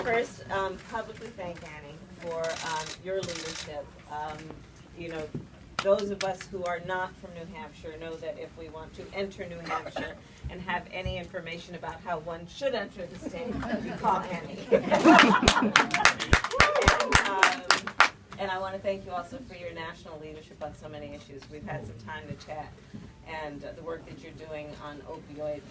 first publicly thank Annie for your leadership. You know, those of us who are not from New Hampshire know that if we want to enter New Hampshire and have any information about how one should enter the state, we call Annie. And I want to thank you also for your national leadership on so many issues. We've had some time to chat, and the work that you're doing on opioid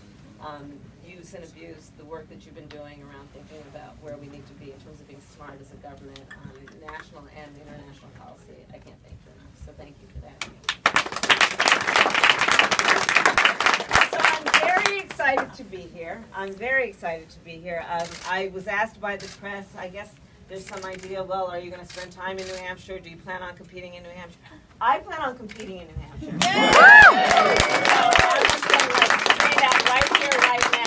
use and abuse, the work that you've been doing around thinking about where we need to be in terms of being smart as a government on national and international policy. I can't thank you enough, so thank you for that. So I'm very excited to be here. I was asked by the press, I guess there's some idea, well, are you going to spend time in New Hampshire? Do you plan on competing in New Hampshire? I plan on competing in New Hampshire. I'm just going to say that right here, right now.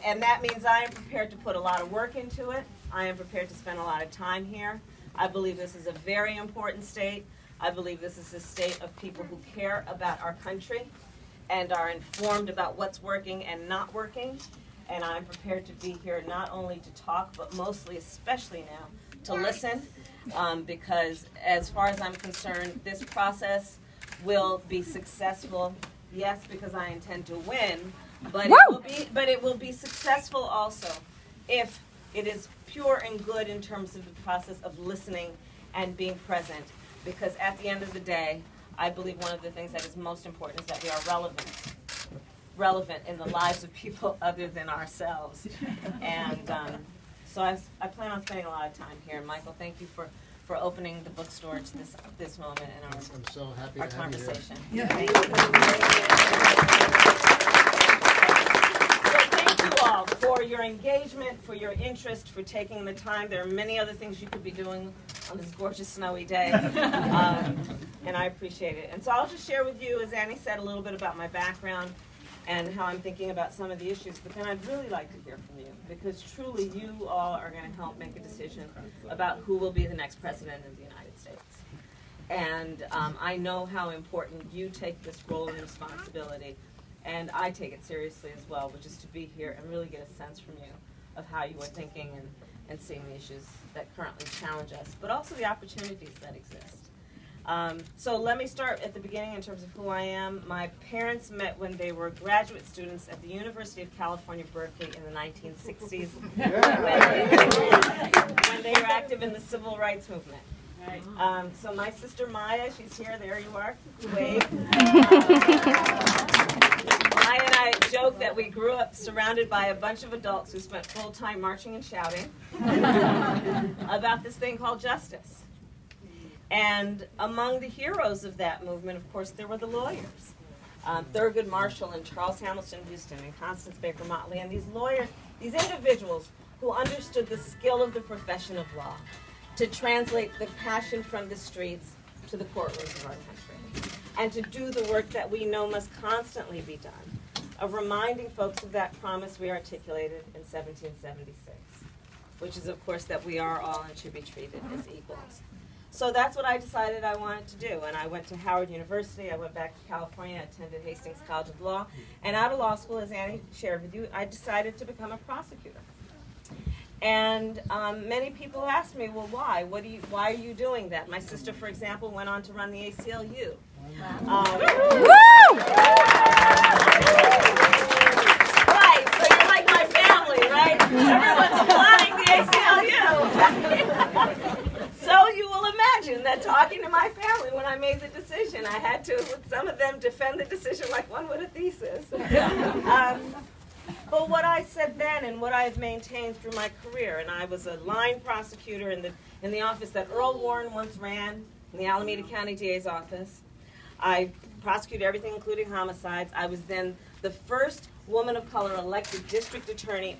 And that means I am prepared to put a lot of work into it. I am prepared to spend a lot of time here. I believe this is a very important state. I believe this is a state of people who care about our country and are informed about what's working and not working. And I'm prepared to be here not only to talk, but mostly, especially now, to listen. Because as far as I'm concerned, this process will be successful. Yes, because I intend to win, but it will be successful also if it is pure and good in terms of the process of listening and being present. Because at the end of the day, I believe one of the things that is most important is that we are relevant in the lives of people other than ourselves. And so I plan on spending a lot of time here. And Michael, thank you for opening the bookstore to this moment in our, I'm so happy our to have you here. conversation. Yeah. Thank you. So thank you all for your engagement, for your interest, for taking the time. There are many other things you could be doing on this gorgeous snowy day, and I appreciate it. And so I'll just share with you, as Annie said, a little bit about my background and how I'm thinking about some of the issues, but then I'd really like to hear from you, because truly you all are going to help make a decision about who will be the next president of the United States. And I know how important you take this role and responsibility, and I take it seriously as well, which is to be here and really get a sense from you of how you are thinking and seeing the issues that currently challenge us, but also the opportunities that exist. So let me start at the beginning in terms of who I am. My parents met when they were graduate students at the University of California, Berkeley in the 1960s, when they were active in the civil rights movement. So my sister Maya, she's here, there you are, wave. Maya and I joke that we grew up surrounded by a bunch of adults who spent full time marching and shouting about this thing called justice. And among the heroes of that movement, of course, there were the lawyers. Thurgood Marshall and Charles Hamilton Houston and Constance Baker Motley, and these lawyers, these individuals who understood the skill of the profession of law to translate the passion from the streets to the courtrooms of our country, and to do the work that we know must constantly be done, of reminding folks of that promise we articulated in 1776, which is, of course, that we are all and should be treated as equals. So that's what I decided I wanted to do, and I went to Howard University, I went back to California, I attended Hastings College of Law, and out of law school, as Annie shared with you, I decided to become a prosecutor. And many people ask me, well, why? Why are you doing that? My sister, for example, went on to run the ACLU. Right, so you're like my family, right? Everyone's applauding the ACLU. So you will imagine that talking to my family when I made the decision, I had to, with some of them, defend the decision like one would a thesis. But what I said then and what I've maintained through my career, and I was a line prosecutor in the office that Earl Warren once ran, in the Alameda County DA's office. I prosecuted everything, including homicides. I was then the first woman of color elected district attorney